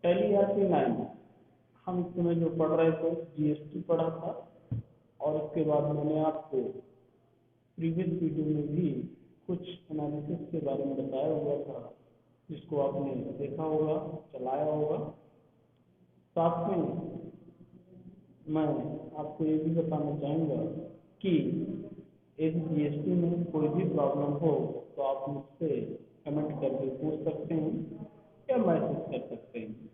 Tally ERP 9 हम इस समय जो पढ़ रहे थे जीएसटी पढ़ा था, और उसके बाद मैंने आपको प्रीवियस वीडियो में भी कुछ एनालिसिस के बारे में बताया हुआ था, जिसको आपने देखा होगा, चलाया होगा। साथ में मैं आपको ये भी बताना चाहूँगा कि यदि जीएसटी में कोई भी प्रॉब्लम हो तो आप मुझसे कमेंट करके पूछ सकते हैं या मैसेज कर सकते हैं।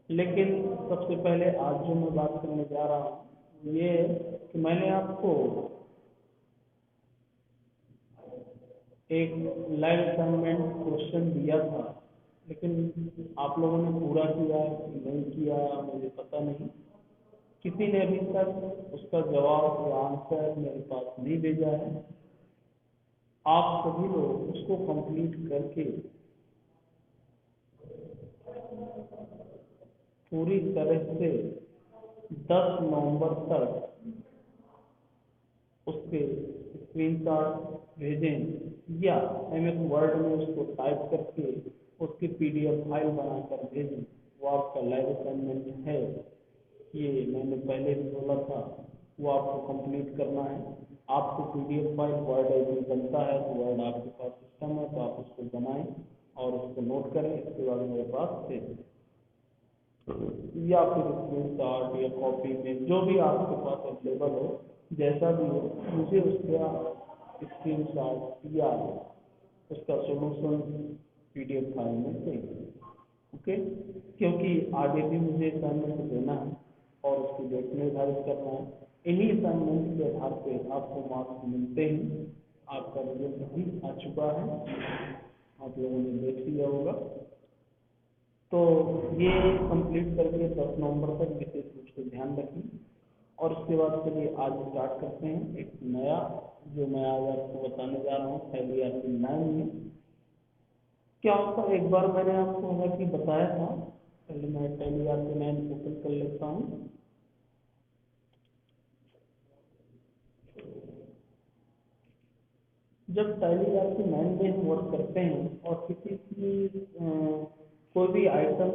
लेकिन सबसे पहले आज जो मैं बात करने जा रहा हूँ ये है कि मैंने आपको एक लाइव असाइनमेंट क्वेश्चन दिया था, लेकिन आप लोगों ने पूरा किया नहीं किया मुझे पता नहीं। किसी ने अभी तक उसका जवाब या आंसर मेरे पास नहीं भेजा है। आप सभी लोग उसको कंप्लीट करके पूरी तरह से 10 नवंबर तक उसके स्क्रीनशॉट भेजें या MS वर्ड में उसको टाइप करके उसकी PDF फाइल बनाकर भेजें। वो आपका लाइव असाइनमेंट है, ये मैंने पहले भी बोला था, वो आपको कंप्लीट करना है। आपको PDF फाइल वर्ड यदि बनता है तो वर्ड आपके पास सिस्टम है तो आप उसको बनाएं और उसको नोट करें। इसके बाद मेरे पास भेजें या फिर स्क्रीनशॉट या कॉपी में जो भी आपके पास अवेलेबल हो, जैसा भी हो, मुझे उसका स्क्रीनशॉट या उसका सोल्यूशन PDF फाइल में चाहिए। ओके, क्योंकि आगे भी मुझे असाइनमेंट देना है और उसकी डेट निर्धारित करना है। इन्हीं असाइनमेंट के आधार पे आपको मार्क्स मिलते हैं। आपका रिजल्ट भी आ चुका है, आप लोगों ने देख लिया होगा। तो ये कंप्लीट करके 10 नवंबर तक विशेष रूप से ध्यान रखिए। और उसके बाद चलिए आज स्टार्ट करते हैं एक नया, जो मैं आज आपको बताने जा रहा हूँ टैली ERP 9 में क्या होता है। एक बार मैंने आपको हालांकि बताया था, पहले मैं टैली ERP 9 ओपन कर लेता हूँ। जब टैली ERP 9 में हम वर्क करते हैं और किसी की कोई भी आइटम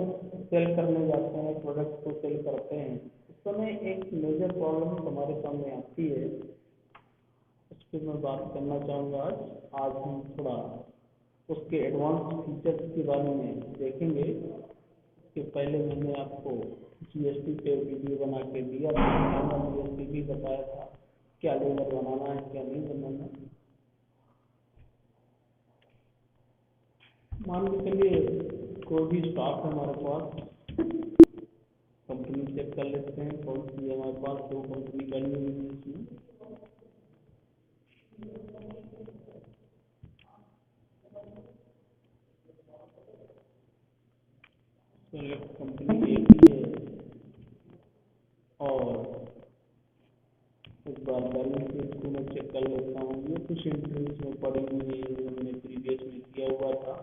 सेल करने जाते हैं, प्रोडक्ट को सेल करते हैं, उस समय एक मेजर प्रॉब्लम हमारे सामने आती है। उस पर मैं बात करना चाहूँगा आज हम थोड़ा उसके एडवांस फीचर्स के बारे में देखेंगे। इसके पहले मैंने आपको जीएसटी पे वीडियो बना के दिया था, जीएसटी भी बताया था क्या लेबर बनाना है क्या नहीं बनाना है। मान के चलिए कोई भी स्टॉक है हमारे पास, कंपनी चेक कर लेते हैं कौन सी है हमारे पास। 2 कंपनी बनी हुई है इसमें, कंपनी एक ही है। और एक बार बैलेंस शीट को मैं चेक कर लेता हूँ। ये कुछ एंट्रीज में पड़ी हुई है जो मैंने प्रीवियस में किया हुआ था।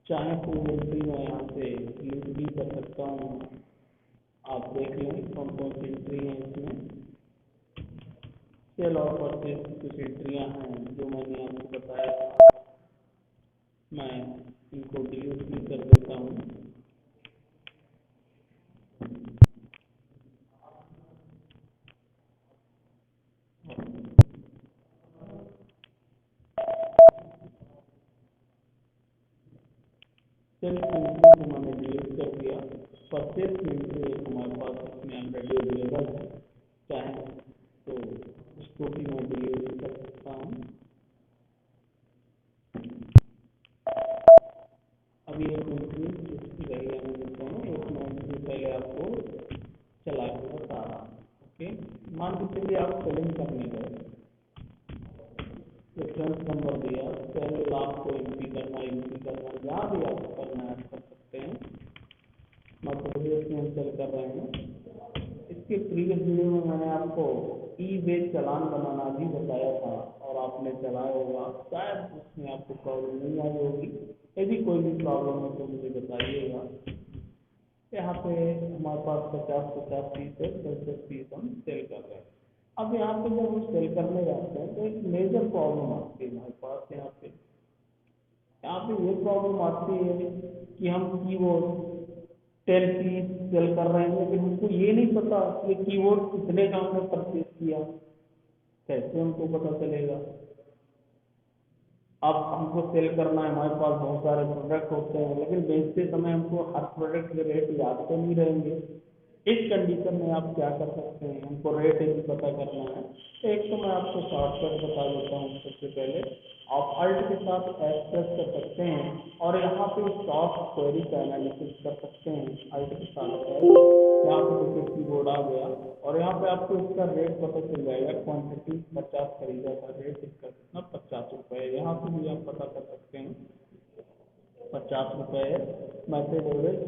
चाहे तो एंट्री मैं यहाँ से क्लिक भी कर सकता हूँ, आप देख लें कौन कौन सी एंट्री है इसमें। सेल और परचेज की कुछ एंट्रियाँ हैं जो मैंने आपको बताया था, मैं इनको डिलीट भी कर देता हूँ। सेल की एंट्री को मैंने डिलीट कर दिया। परचेज की एंट्री हमारे पास इसमें ऑलरेडी अवेलेबल है, चाहे तो उसको भी मैं डिलीट कर सकता हूँ। अभी एक एंट्री जिसकी रही है मैं देता हूँ, एक मैं एंट्री पहले आपको चला के बता रहा हूँ। ओके, मान के चलिए आप सेलिंग करने गए, रेफरेंस नंबर दिया, सेल आपको एंट्री करना जहाँ भी आपको करना है आप कर सकते हैं। मध्य प्रदेश में हम सेल कर रहे हैं। इसके प्रीवियस वीडियो में मैंने आपको ई-वे चालान बनाना भी बताया था और आपने चलाया होगा, शायद उसमें आपको प्रॉब्लम नहीं आई होगी। यदि कोई भी प्रॉब्लम हो तो मुझे बताइएगा। यहाँ पे हमारे पास 50-50 पीस है, 10-10 पीस हम सेल कर रहे हैं। अब यहाँ पे जब हम सेल करने जाते हैं तो एक मेजर प्रॉब्लम आती है हमारे पास। यहाँ पे ये प्रॉब्लम आती है कि हम कीबोर्ड 10 पीस सेल कर रहे हैं, लेकिन हमको ये नहीं पता कि कीबोर्ड कितने का हमने परचेज किया, कैसे हमको पता चलेगा। अब हमको सेल करना है, हमारे पास बहुत सारे प्रोडक्ट होते हैं, लेकिन बेचते समय हमको हर प्रोडक्ट के रेट याद तो नहीं रहेंगे। इस कंडीशन में आप क्या कर सकते हैं, हमको रेट भी पता करना है। तो एक तो मैं आपको शॉर्टकट बता देता हूँ। सबसे पहले आप अल्ट के साथ एस प्रेस कर सकते हैं और यहाँ पे स्टॉक क्वेरी का एनालिसिस कर सकते हैं। अल्ट के साथ एस, यहाँ पे देखिए कीबोर्ड आ गया और यहाँ पे आपको इसका रेट पता चल जाएगा। क्वांटिटी 50 खरीदा था, रेट इसका कितना 50 रुपये। यहाँ पे भी आप पता कर सकते हैं 50 रुपये। मैसेज एवरेज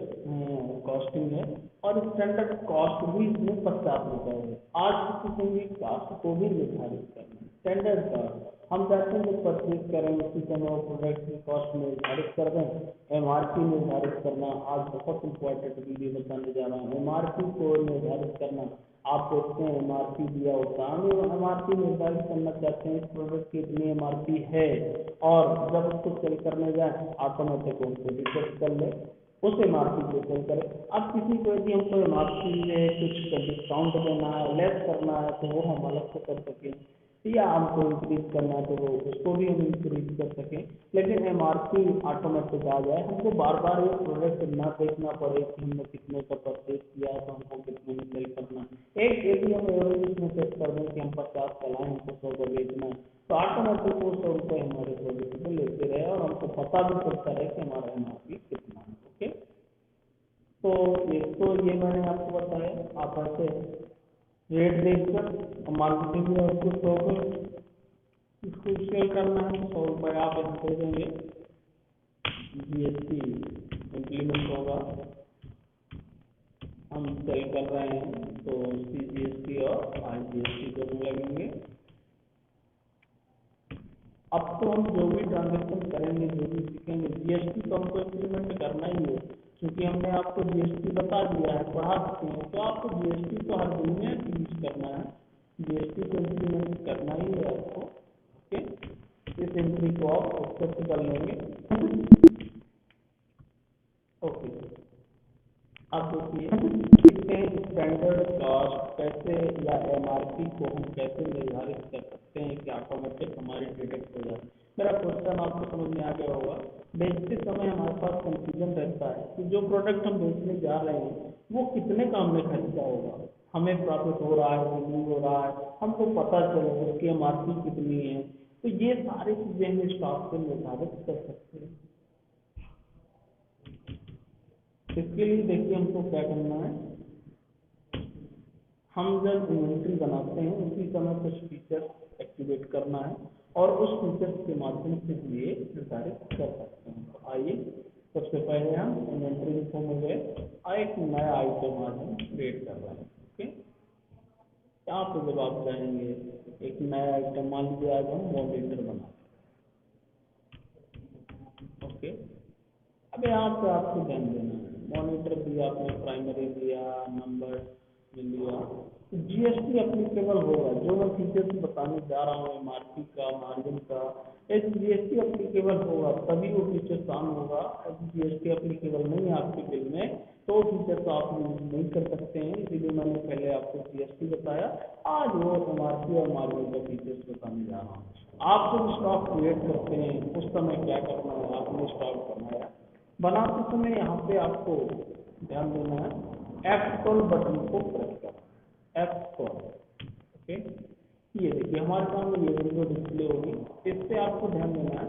कॉस्टिंग है और स्टैंडर्ड कॉस्ट भी इसमें 50 रुपये है। आज किसी भी कास्ट को भी निर्धारित करना है। स्टैंडर्ड कॉस्ट हम चाहते हैं जब परचेज करें उसी समय वो प्रोडक्ट की कॉस्ट निर्धारित कर दें। एमआरपी निर्धारित करना आज बहुत इंपॉर्टेंट वीडियो बताने जा रहा हूँ। एमआरपी को निर्धारित करना, आप देखते हैं एमआरपी दिया होता है, हम एमआरपी निर्धारित करना चाहते हैं इस प्रोडक्ट की इतनी एमआरपी है, और जब उसको सेल करने जाए ऑटोमेटिक उनको रिजेक्ट कर ले, उस एमआरपी को सेल करें। अब किसी को यदि हमको एमआरपी में कुछ डिस्काउंट देना है, लेस करना है, तो वो हम अलग से कर सकें, या हमको इंक्रीज करना है तो वो उसको भी हम इंक्रीज कर सकें। लेकिन एमआरपी ऑटोमेटिक आ जाए, हमको बार बार ये प्रोडक्ट ना देखना पड़े कि हमने कितने का परचेज किया है तो हमको कितने में सेल करना है। एक यदि हम एवरेज इसमें सेट कर दें कि हम 50 का लाएँ, हमको 100 का बेचना है, तो ऑटोमेटिक वो 100 रुपये हमारे प्रोडक्ट को लेते रहे और हमको पता भी चलता रहे कि हमारा एमआरपी कितना है। ओके, तो ये मैंने आपको बताया। आप ऐसे रेट देखकर मार्केटिंग में आपको 100 पर इसको सेल करना है, 100 रुपये आप यहाँ दे देंगे। जीएसटी इम्प्लीमेंट होगा, हम सेल कर रहे हैं तो सीजीएसटी और आईजीएसटी दोनों लगेंगे। अब तो हम जो भी ट्रांजेक्शन करेंगे, जो भी सीखेंगे, जीएसटी तो हमको इम्प्लीमेंट करना ही है, क्योंकि हमने आपको जीएसटी बता दिया है, पढ़ा चुके हैं, तो आपको जीएसटी तो हर दुनिया यूज करना है, जीएसटी को इम्प्लीमेंट करना ही है आपको। ओके, इस एंट्री को आप एक्सेप्ट कर लेंगे। ओके, अब देखिए स्टैंडर्ड कॉस्ट कैसे या एमआरपी को हम कैसे निर्धारित कर सकते हैं कि ऑटोमेटिक हमारी डिटेक्ट हो जाए। मेरा क्वेश्चन आपको समझ में आ गया होगा। बेचते समय हमारे पास कंफ्यूजन रहता है कि जो प्रोडक्ट हम बेचने जा रहे हैं वो कितने का हमने खरीदा होगा, हमें प्रॉफिट हो रहा है कि नहीं हो रहा है, हमको पता चले उसकी एमआरपी कितनी है। तो ये सारी चीजें हम स्टॉक से निर्धारित कर सकते हैं। इसके लिए देखिए हमको क्या करना है, हम जब इन्वेंट्री बनाते हैं उसी समय कुछ फीचर्स एक्टिवेट करना है और उस फीचर्स के माध्यम से हम ये निर्धारित कर सकते हैं। तो आइए सबसे पहले हम इन्वेंट्री इन्फो में गए और एक नया आइटम आज हम क्रिएट कर रहे हैं। ओके, यहाँ पे जब आप जाएंगे एक नया आइटम, मान लीजिए आज हम मॉनिटर बना। ओके, अब यहाँ पे आपको ध्यान देना है, मॉनिटर दिया आपने, प्राइमरी दिया, नंबर लिया, जीएसटी अप्लीकेबल होगा। जो मैं फीचर्स बताने जा रहा हूँ एमआरपी का, मार्जिन का, एक जीएसटी अप्लीकेबल होगा तभी वो फीचर काम होगा। जीएसटी अप्लीकेबल नहीं है आपके बिल में तो फीचर तो आप यूज नहीं कर सकते हैं, इसीलिए मैंने पहले आपको जीएसटी बताया। आज वो एमआरपी और मार्जिन का फीचर्स बताने जा रहा हूँ। आप जब स्टॉक क्रिएट करते हैं उस समय क्या करना है, आपने स्टॉक बनाया, बनाते समय यहाँ पे आपको ध्यान देना है F12 बटन को प्रेस करना, F12। ओके, ये देखिए हमारे सामने ये विंडो डिस्प्ले होगी, इस पे आपको ध्यान देना है।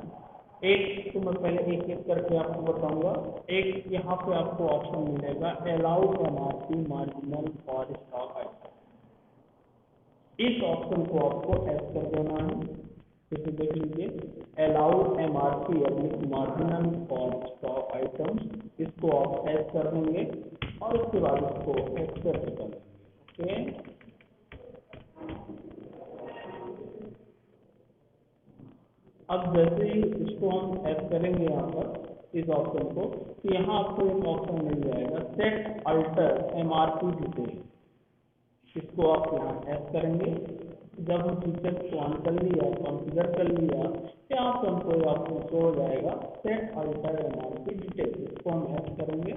एक तो मैं पहले एक एक करके आपको बताऊंगा। एक यहाँ पे आपको ऑप्शन मिलेगा अलाउ एमआरपी मार्जिनल और स्टॉक आइटम, इस ऑप्शन को आपको एड कर देना है। जैसे देख लीजिए अलाउ एमआरपी अपनी मार्जिनल और स्टॉक आइटम्स, इसको आप एड कर देंगे और उसके बाद इसको एक्सेप्ट कर देंगे। ओके, अब जैसे ही इसको हम ऐड करेंगे यहाँ पर इस ऑप्शन को, तो यहाँ आपको एक ऑप्शन मिल जाएगा सेट अल्टर एमआरपी डिटेल, इसको आप यहाँ ऐड करेंगे। जब हम फीचर को ऑन कर लिया, कॉन्फ़िगर कर लिया, यहाँ पे हमको ऑप्शन शो हो जाएगा सेट अल्टर एमआरपी डिटेल, इसको हम ऐड करेंगे।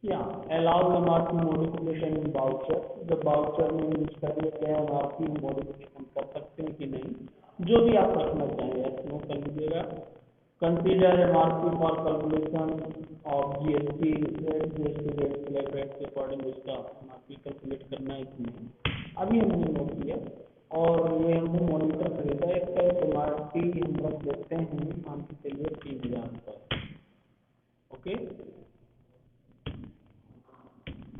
या allow MRP modification in voucher, जब बाउचर में यूज करेंगे तो एमआरपी मॉडिफिकेशन कर सकते हैं कि नहीं, जो भी आप रखना चाहें नो कर लीजिएगा। Consider MRP for calculation of GST rate, GST rate select rate के अकॉर्डिंग उसका एमआरपी कैलकुलेट करना है कि नहीं, अभी हमने नोट किया। और ये हमने मॉनिटर खरीदा एक एमआरपी हम रख देते हैं मान के चलिए 3000 पर। ओके,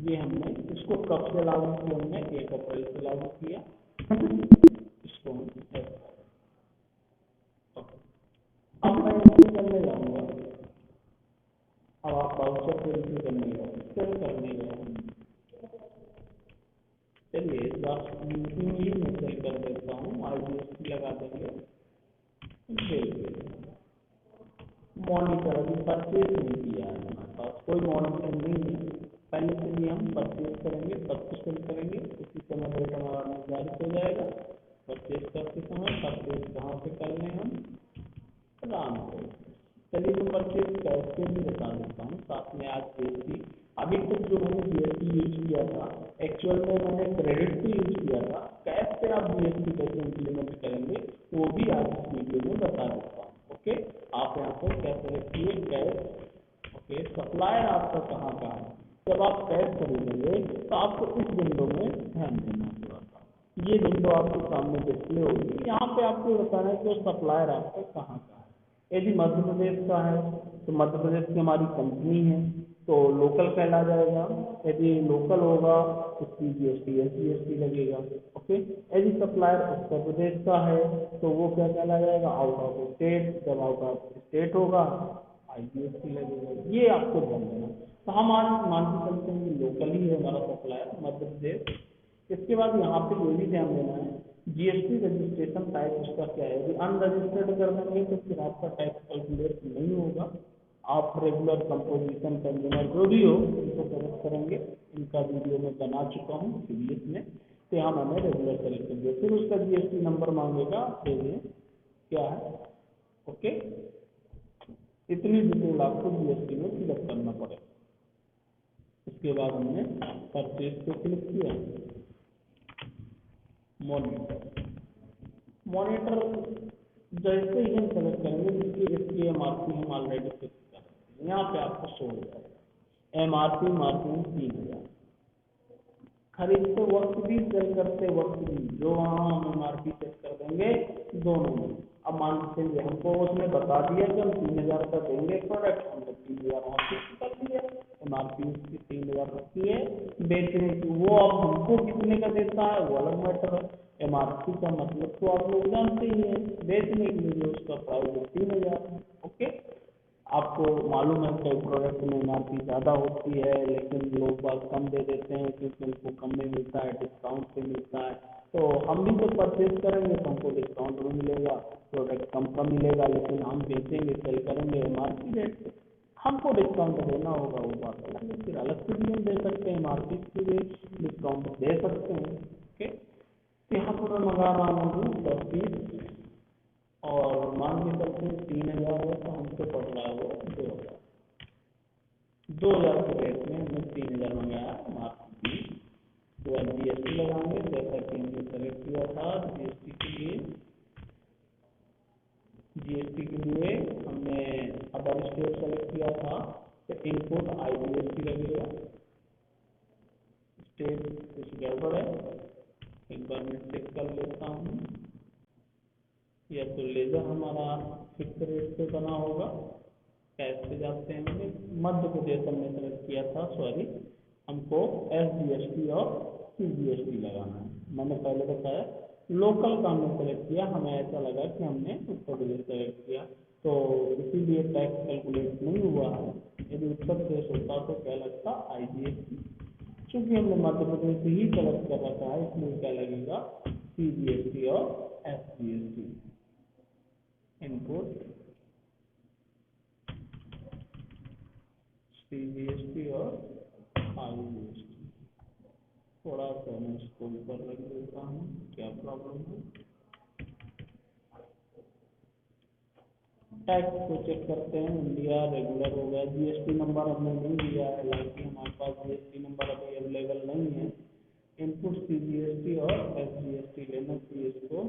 ये हमने इसको कब से लागू किया, हमने 1 अप्रैल से लागू किया इसको हम अब मैं एंट्री करने जाऊंगा। अब आप बाउचर को एंट्री करने जाओ, सेल करने जाओ। चलिए इस बार यूपी में सेल कर देता हूँ, आईजीएसटी लगा देंगे, मॉनिटर अभी परचेज नहीं किया है हमारे पास, कोई मॉनिटर नहीं है। पहले से भी हम परचेज करेंगे तब तो सेल करेंगे, उसी समय रेट हमारा निर्धारित हो जाएगा। परचेज करते समय परचेज कहाँ से कर लें हम, राम को। चलिए तो परचेज कैसे भी बता देता हूँ साथ में। आज जीएसटी अभी तक जो मैंने जीएसटी यूज किया था, एक्चुअल में मैंने क्रेडिट से यूज किया था, कैश से आप जीएसटी कैसे इम्प्लीमेंट करेंगे वो भी आज इस वीडियो में बता देता हूँ। ओके, आप यहाँ पर कैसे रखिए कैश। ओके, सप्लायर आपका कहाँ का है, जब आप कैश खरीदेंगे तो आपको इस विंडो में ध्यान देना होगा। ये विंडो आपके सामने डिस्प्ले होगी, यहाँ पे आपको बताना है कि सप्लायर आपका कहाँ का है। यदि मध्य प्रदेश का है तो मध्य प्रदेश की हमारी कंपनी है तो लोकल कहला जाएगा। यदि लोकल होगा तो सीजीएसटी एसजीएसटी लगेगा। ओके, यदि सप्लायर उत्तर प्रदेश का है तो वो क्या कहला जाएगा, आउट ऑफ स्टेट। जब आउट ऑफ स्टेट होगा आईजीएसटी लगेगा। ये आपको ध्यान देना। तो हम आज मान के चलते हैं कि लोकल ही है हमारा सप्लायर मध्य प्रदेश। इसके बाद यहाँ पे ये भी ध्यान देना है जीएसटी रजिस्ट्रेशन टाइप उसका क्या है। यदि अनरजिस्टर्ड कर देंगे तो फिर आपका टैक्स कैलकुलेट नहीं होगा। आप रेगुलर कंपोजिशन कंज्यूमर जो भी हो उनको सेलेक्ट करेंगे, इनका वीडियो में बना चुका हूँ प्रीवियस में, तो यहाँ मैंने रेगुलर सेलेक्ट कर दिया। फिर उसका जीएसटी नंबर मांगेगा, दे दें क्या है। ओके, इतनी डिटेल आपको जीएसटी में फिलअप करना पड़ेगा। उसके बाद हमने परचेज पे क्लिक किया। मॉनिटर जैसे ही हम सेलेक्ट करेंगे इसकी एमआरपी हम ऑलरेडी फिक्स कर रहे हैं, यहाँ पे आपको शो हो जाएगा एमआरपी मार्जिन 3000। खरीदते वक्त भी सेल करते वक्त भी जो वहाँ हम एमआरपी सेट कर देंगे दोनों में। अब मान के चलिए हमको उसने बता दिया कि हम 3000 का देंगे प्रोडक्ट, हमने 3000 वहाँ फिक्स कर दिया, एमआरपी उसकी 3000 रखी है बेचने की। वो अब हमको कितने का देता है वो अलग मैटर है। एमआरपी का मतलब तो आप लोग जानते ही है, बेचने के लिए उसका प्राइस है 3000। ओके, आपको मालूम है कई प्रोडक्ट में एमआरपी ज़्यादा होती है लेकिन लोग बात कम दे देते हैं क्योंकि उनको कम में मिलता है, डिस्काउंट पे मिलता है। तो हम भी जब परचेज करेंगे तो हमको डिस्काउंट भी मिलेगा, प्रोडक्ट कम का मिलेगा, लेकिन हम बेचेंगे सेल करेंगे एमआरपी रेट पे, हमको डिस्काउंट देना होगा। वो बात अलग है, फिर अलग से भी हम दे सकते हैं, एमआरपी के लिए डिस्काउंट दे सकते हैं। ओके, यहाँ पर मैं मंगा रहा हूँ 10 पीस और मान के चलते 3000 है तो हमसे पड़ रहा है वो 2000। 2000 के रेट में हमने 3000 मंगाया मार्केट। तो अब जीएसटी लगाएंगे जैसा कि हमने सेलेक्ट किया था जीएसटी के लिए। जीएसटी के लिए हमने अदर स्टेट सेलेक्ट किया था तो इनपुट आईजीएसटी लगेगा। स्टेट कुछ गड़बड़ है, एक बार मैं चेक कर लेता हूँ। या तो लेजर हमारा फिक्स रेट पे बना होगा, कैसे जाते हैं हमने मध्य प्रदेश हमने सेलेक्ट किया था, सॉरी हमको एसजीएसटी और सीजीएसटी लगाना है। मैंने पहले बताया लोकल का हमने सेलेक्ट किया, हमें ऐसा लगा कि हमने उत्तर प्रदेश सेलेक्ट किया तो इसीलिए टैक्स कैलकुलेट नहीं हुआ है। यदि उत्तर प्रदेश होता तो क्या लगता आईजीएसटी, चूंकि हमने मध्य प्रदेश ही सेलेक्ट कर रखा है इसलिए क्या लगेगा सीजीएसटी और एसजीएसटी। इनपुट सीजीएसटी और आईजीएसटी। थोड़ा सा मैं इसको ऊपर रख देता हूँ, क्या प्रॉब्लम है। टैक्स को चेक करते हैं, इंडिया रेगुलर हो गया। जीएसटी नंबर हमने नहीं दिया है, हालांकि हमारे पास जीएसटी नंबर अभी अवेलेबल नहीं है। इनपुट सीजीएसटी और एसजीएसटी लेना चाहिए इसको।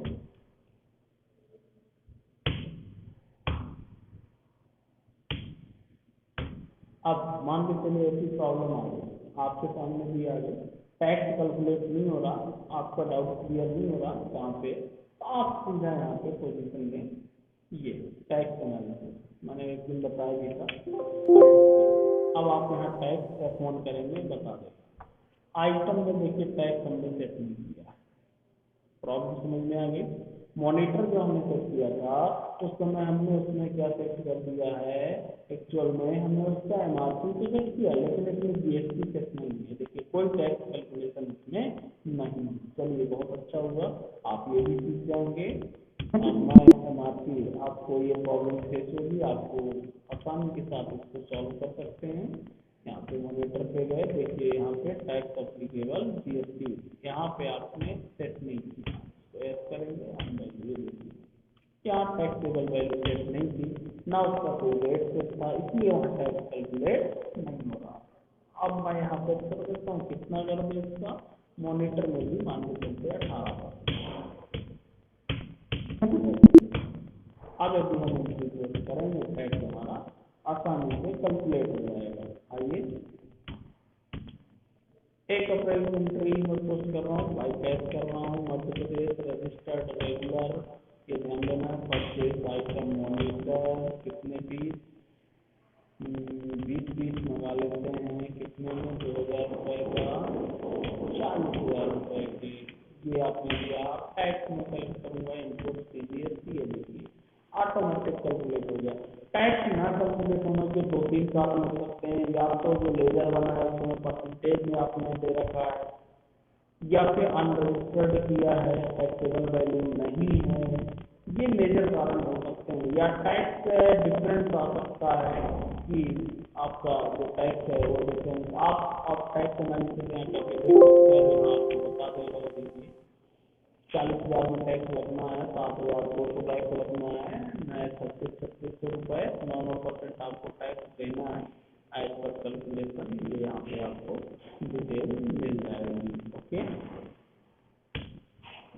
अब मान के चलिए ऐसी प्रॉब्लम आ गई, आपके सामने भी आ गई, टैक्स कैलकुलेट नहीं हो रहा, आपका डाउट क्लियर नहीं हो रहा कहाँ पे, तो आप सीधा यहाँ पे पोजीशन में ये टैक्स एनालिसिस मैंने एक दिन बताया भी था। अब आप यहाँ टैक्स F1 करेंगे, बता देगा। आइटम में देखिए टैक्स हमने सेट नहीं किया, प्रॉब्लम समझ में आ गई। मॉनिटर जो हमने सेट किया था उस समय हमने उसमें क्या सेट कर दिया है, एक्चुअल में हमने उसका एमआरपी तो सेट किया, लेकिन इसमें जीएसटी सेट नहीं है। देखिए कोई टैक्स कैलकुलेशन इसमें नहीं। चलिए बहुत अच्छा हुआ, आप ये भी सीख जाएंगे। मैं एमआरपी, आपको ये प्रॉब्लम फेस होगी, आपको आसानी के साथ इसको सॉल्व कर सकते हैं। यहाँ पे मॉनिटर पे गए, देखिए यहाँ पे टैक्स अप्लीकेबल जीएसटी, यहाँ पे आपने सेट नहीं किया, तो ऐसा करेंगे हम वैल्यू देखिए यहाँ टैक्सेबल वैल्यू सेट नहीं थी ना, उसका कोई रेट सेट था, इसलिए वहाँ टैक्स कैलकुलेट नहीं हो रहा। अब मैं यहाँ पे कर देता हूँ, कितना कर दे इसका, मॉनिटर में भी मान के चलते 18%। अब यदि हम इंक्रीज करेंगे टैक्स हमारा आसानी से कैलकुलेट हो जाएगा। आइए 1 अप्रैल को एंट्री मैं पोस्ट कर रहा हूँ, बाई कैश कर रहा हूँ, मध्य प्रदेश रजिस्टर्ड रेगुलर, ये ध्यान देना है। परचेज आइटम मॉनिटर, कितने पीस, 20 पीस मंगा लेते हैं, कितने में 2000 रुपये का, 40,000 रुपये की, ये आपने दिया। टैक्स में सेलेक्ट करूँगा इनपुट सीजीएसटी, ये देखिए ऑटोमेटिक कैलकुलेट हो गया। टैक्स ना कैलकुलेट होने के 2-3 कारण हो सकते हैं, या तो जो लेजर बना है उसमें परसेंटेज में आपने दे रखा है, या फिर अनरजिस्टर्ड किया है, टैक्सेबल वैल्यू नहीं है, ये मेजर कारण हो सकते हैं। या टैक्स डिफरेंस आ सकता है कि आपका जो टैक्स है वो डिफरेंस, आप टैक्स एनालिसिस यहाँ करके देख सकते हैं, यहाँ आपको बता देगा। देखिए 40,000 में टैक्स लगना है, 7,200 टैक्स लगना है, नए 3600 रुपये 9% आपको टैक्स देना है एज पर कैलकुलेशन। ये यहाँ पे आपको डिटेल मिल जाएगी। ओके,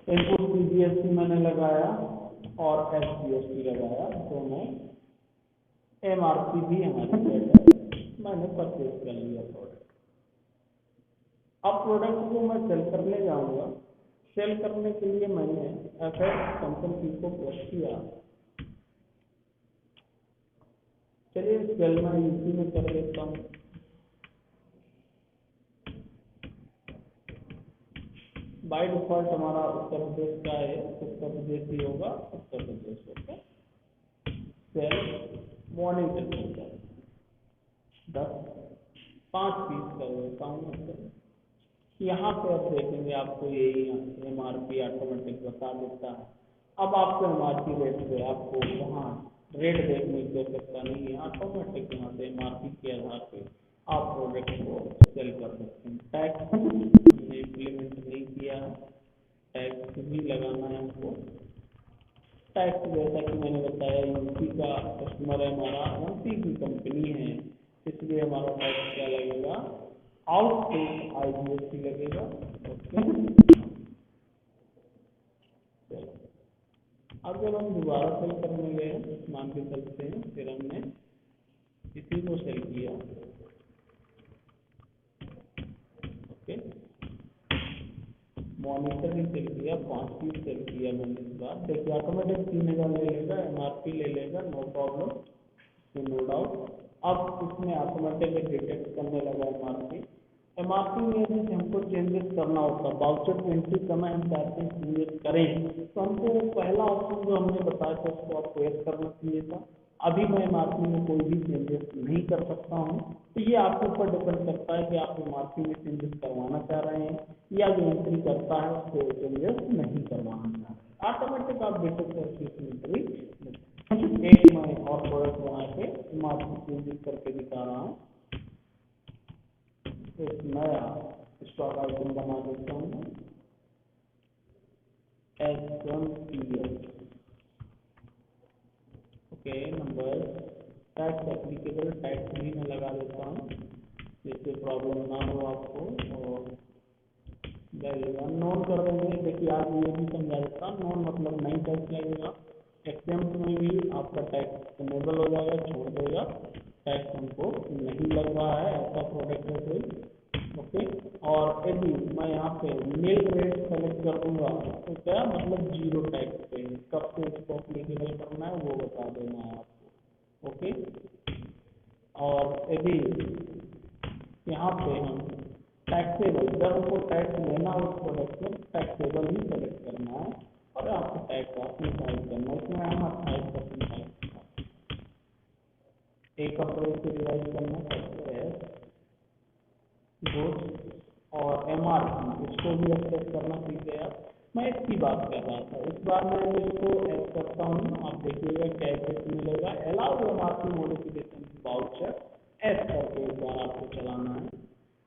इनपुट सीजीएसटी मैंने लगाया और एसजीएसटी लगाया, दोनों एमआरपी भी हमारी सेट है, मैंने परचेज कर लिया प्रोडक्ट। अब प्रोडक्ट को मैं सेल करने जाऊंगा, सेल करने के लिए मैंने एफएक्स कंपनी को प्रेस किया। चलिए सेल मैं यूपी में कर देता हूँ। बाय डिफॉल्ट हमारा उत्तर प्रदेश का है, उत्तर प्रदेश ही होगा, उत्तर प्रदेश होगा। सेल मॉनिटर 5 पीस कर देता हूँ। यहाँ पे अब देखेंगे आपको यही एमआरपी ऑटोमेटिक बता देता है। अब आपको एमआरपी रेट पे आपको वहाँ रेट देखने की आवश्यकता नहीं है, ऑटोमेटिक यहाँ से एमआरपी के आधार पे आप प्रोडक्ट को सेल कर सकते हैं। टैक्स हमने इम्प्लीमेंट नहीं किया है, टैक्स भी लगाना है हमको। टैक्स जैसा कि मैंने बताया यूपी का कस्टमर है हमारा, यूपी की कंपनी है, इसलिए हमारा टैक्स क्या लगेगा, आउटपुट आईजीएसटी लगेगा। ओके, चलो अब जब हम दोबारा सेल करने गए, मान के चलते हैं, फिर हमने इसी को सेल किया। ओके, मॉनिटर ही सेल किया, 5 पीस सेल किया मैंने इस बार। देखिए ऑटोमेटिक 3000 ले लेगा, एमआरपी ले लेगा, नो प्रॉब्लम, नो डाउट। अब इसमें ऑटोमेटिक डिटेक्ट करने लगा एमआरपी। एमआरपी में यदि हमको चेंजेस करना होता, बाउचर की एंट्री समय हम चाहते हैं चेंजेस करें, तो हमको पहला ऑप्शन जो हमने बताया था उसको आपको ऐड करना चाहिए था। अभी मैं एमआरपी में कोई भी चेंजेस नहीं कर सकता हूँ, तो ये आपके ऊपर डिपेंड करता है कि आप एमआरपी में चेंजेस करवाना चाह रहे हैं या जो एंट्री करता है उसको चेंजेस नहीं करवाना चाह रहे हैं। ऑटोमेटिक आप डिटेक्ट करके एंट्री। एक मैं और प्रोडक्ट बना के एमआरपी चेंजेस करके दिखा रहा हूँ। एक नया स्टॉक आइटम बना देता हूँ, S1PS। Okay, okay number tax applicable tax भी मैं लगा देता हूँ जिससे प्रॉब्लम ना हो आपको। और नॉन कर देंगे। देखिए आप ये भी समझा देता, नॉन मतलब नहीं टैक्स लगेगा। एक्सेम्प्ट में भी आपका टैक्स इनेबल हो जाएगा, छोड़ देगा, टैक्स हमको नहीं लग रहा है, ऐसा प्रोडक्ट है कोई। ओके। और यदि मैं यहाँ पे नील रेट सेलेक्ट कर दूंगा तो क्या मतलब जीरो टैक्स पे, कब से इसको अप्लीकेबल करना है वो बता देना है आपको। ओके। और यदि यहाँ पे हम टैक्सेबल, जब हमको टैक्स लेना हो उस प्रोडक्ट में टैक्सेबल ही सेलेक्ट करना है और आपको टैक्स आप निर्धारित करना है। इसमें हम 28% टैक्स एक अप्रोच से रिवाइज करना पड़ता है गुड्स और एमआरपी, इसको भी एक्सेप्ट करना सीख गया। मैं इसकी बात कर रहा था, इस बार मैं इसको एक्सेप्ट करता हूँ। आप देखिएगा क्या इफेक्ट मिलेगा। Allow MRP modification voucher S करके एक बार आपको चलाना है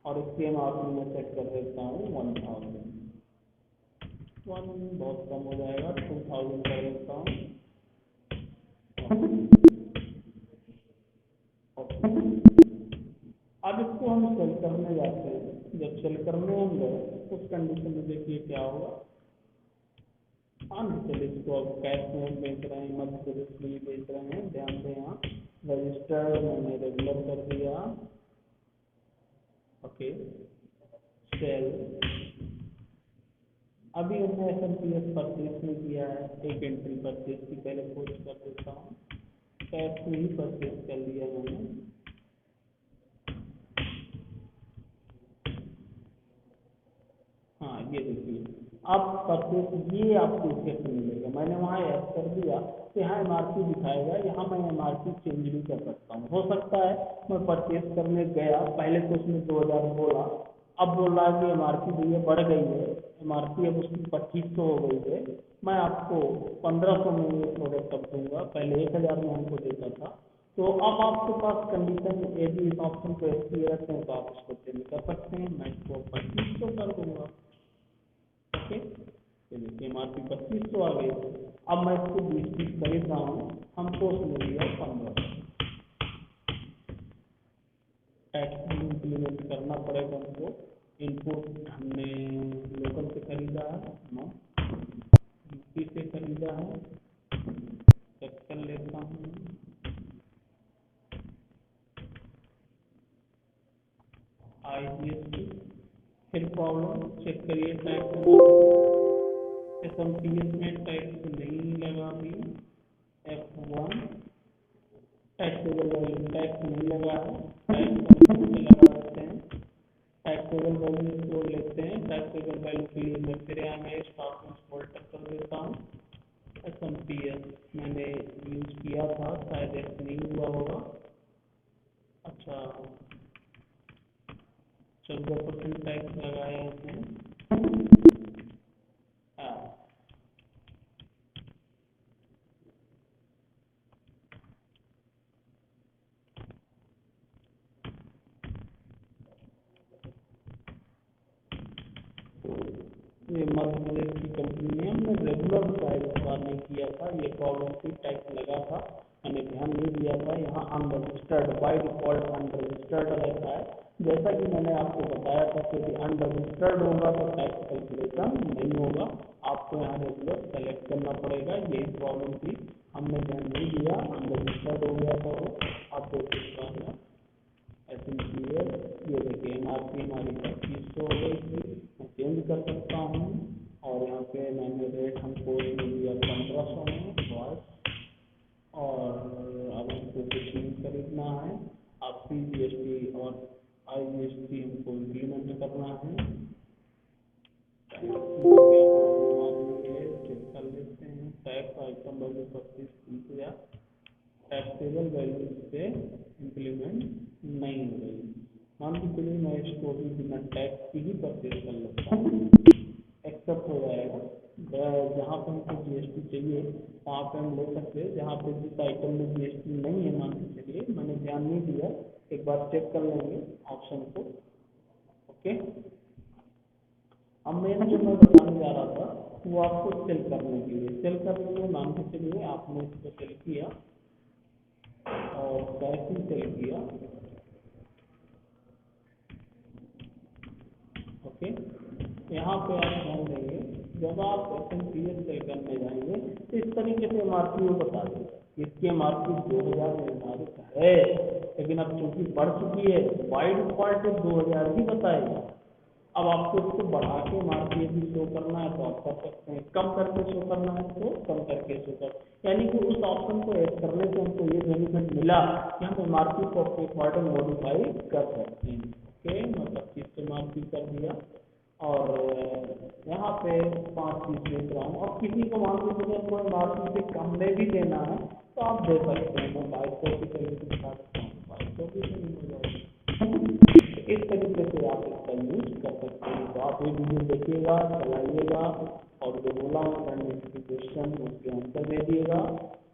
और इसके एमआरपी में सेट कर देता हूँ 1000। 1 बहुत कम हो जाएगा, 2000 कर देता हूँ। अब इसको हम सेल करने जाते हैं। जब सेल करने हम गए उस कंडीशन में देखिए क्या होगा। चलिए इसको अब कैश में बेच रहे हैं, मध्य प्रदेश के लिए बेच रहे हैं, ध्यान दें। यहाँ रजिस्टर्ड मैंने रेगुलर कर दिया। Okay sale. अभी हमने SMPS परचेज में किया है, एक एंट्री परचेज की पहले पोस्ट कर देता हूँ। कैश में ही परचेज कर लिया मैंने। हाँ ये देखिए अब परचेज ये आपको इफेक्ट मिलेगा। मैंने वहाँ ऐड कर दिया तो यहाँ एमआरपी दिखाएगा। यहाँ मैं एमआरपी चेंज भी कर सकता हूँ। हो सकता है मैं परचेज करने गया, पहले तो उसने 2000 बोला, अब बोल रहा है कि एमआरपी भैया बढ़ गई है, एमआरपी अब उसकी 2500 हो गई है। मैं आपको 1500 में ये प्रोडक्ट अब दूंगा, पहले 1000 में हमको देता था। तो अब आपके पास कंडीशन यदि इस ऑप्शन को एक्टिव रखते हैं तो आप इसको चेंज कर सकते हैं। मैं इसको 2500 कर दूंगा। ओके तो देखिए एमआरपी 2500 आ गई। अब मैं इसको 20 पीस खरीद रहा हूँ, हमको उसने दिया 1500। टैक्स इम्प्लीमेंट करना पड़ेगा हमको। इनपुट हमने लोकल से खरीदा है, नो यूपी से खरीदा है। चेक कर लेता हूँ। IGST फिर प्रॉब्लम चेक करिए। टैक्स SMPS में टैक्स नहीं लगा अभी। F1 टैक्सेबल वैल्यू टैक्स नहीं लगा है, टैक्स हम से लगा देते हैं। टैक्सेबल वैल्यू जोड़ लेते हैं। टैक्सेबल वैल्यू के लिए मैं फिर यहाँ मैं स्टॉक में फोल्डर कर देता हूँ। SMPS मैंने यूज किया था, शायद ऐसे नहीं हुआ होगा। अच्छा 14% टैक्स लगाया इसमें। हाँ ये मध्य प्रदेश की कंपनी है, हमने रेगुलर शायद इस बार नहीं किया था। ये प्रॉब्लम थी, टैक्स लगा था, मैंने ध्यान नहीं दिया था। यहाँ अनरजिस्टर्ड बाय डिफॉल्ट अनरजिस्टर्ड रहता है। जैसा कि मैंने आपको बताया था कि यदि अनरजिस्टर्ड होगा तो टैक्स कैलकुलेशन नहीं होगा, आपको यहाँ रेगुलर सेलेक्ट करना पड़ेगा। यही प्रॉब्लम थी, हमने ध्यान नहीं दिया, अनरजिस्टर्ड हो गया था वो। आप देख सकते हैं SMPS, ये देखिए एमआरपी हमारी 2500 हो गई थी। मैं चेंज कर सकता हूँ और यहाँ पे मैंने रेट हमको दिया 1500 में बस। और अब हमको कुछ नहीं खरीदना है। आप CGST और IGST हमको इम्प्लीमेंट करना है। क्या प्रॉब्लम आ रही है चेक कर लेते हैं। Tax item value 25 taxable value से इम्प्लीमेंट नहीं हो रही। मान के चलिए मैं इसको भी बिना टैक्स की ही परचेज कर लेता हूँ, एक्सेप्ट हो जाएगा। जहाँ पे हमको GST चाहिए वहाँ पे हम ले सकते हैं। जहाँ पे जिस आइटम में GST नहीं है, मान के चलिए मैंने ध्यान नहीं दिया, एक बार चेक कर लेंगे ऑप्शन को। ओके अब मैं जो मैं बताने जा रहा था वो आपको सेल करने के लिए, सेल करने में मान के चलिए आपने इसको सेल किया और कैंसिल सेल किया। ओके, यहाँ पे आप ध्यान देंगे जब आप एसएमपीएस सेल करने जाएंगे तो इस तरीके से एमआरपी वो बता देगा। इसकी एमआरपी 2000 निर्धारित है, लेकिन अब चूंकि बढ़ चुकी है बाई डिफॉल्ट 2000 ही बताएगा। अब आपको इसको बढ़ा के एमआरपी यदि शो करना है तो आप कर सकते हैं, कम करके शो करना है तो कम करके शो कर, यानी कि उस ऑप्शन को ऐड करने से हमको ये बेनिफिट मिला कि हम एमआरपी को अपने अकॉर्डिंग मॉडिफाई कर सकते हैं। ओके, मैं 25 से एमआरपी कर दिया और यहाँ पे 5 चीज देख रहा हूँ। और किसी को मान लीजिए अगर कोई एमआरपी से कम में भी देना है तो आप दे सकते हैं। मैं 2200 की तरीके से दिखा सकता हूँ, 2200 की नहीं हो जाएगी। इस तरीके से आप इसका यूज कर सकते हैं। तो आप ये वीडियो देखिएगा, चलाइएगा और जो बोला हूँ क्वेश्चन उसके आंसर दे दिएगा।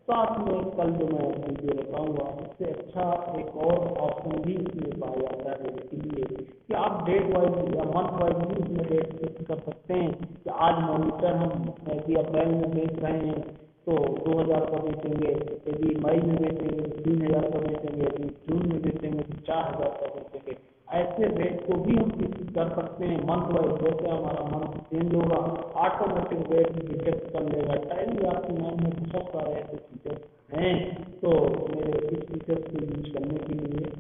साथ में कल जो मैं वीडियो बताऊंगा उससे अच्छा एक और ऑप्शन भी इसमें पाया जाता है इसके लिए कि आप डेट वाइज या मंथ वाइज भी इसमें डेट फिक्स कर सकते हैं कि आज मॉनिटर हम यदि अप्रैल में बेच रहे हैं तो 2000 का बेचेंगे, यदि मई में बेचेंगे तो 3000 का बेचेंगे, यदि जून में बेचेंगे तो 4000 का बेचेंगे। ऐसे रेट को भी हम फिक्स कर सकते हैं मंथ वाइज। जैसे हमारा मंथ चेंज होगा ऑटोमेटिक रेट डिटेक्ट कर लेगा। टैली आपकी मैम में बहुत सारे ऐसे फीचर्स हैं, तो मेरे इस फीचर्स को यूज करने के लिए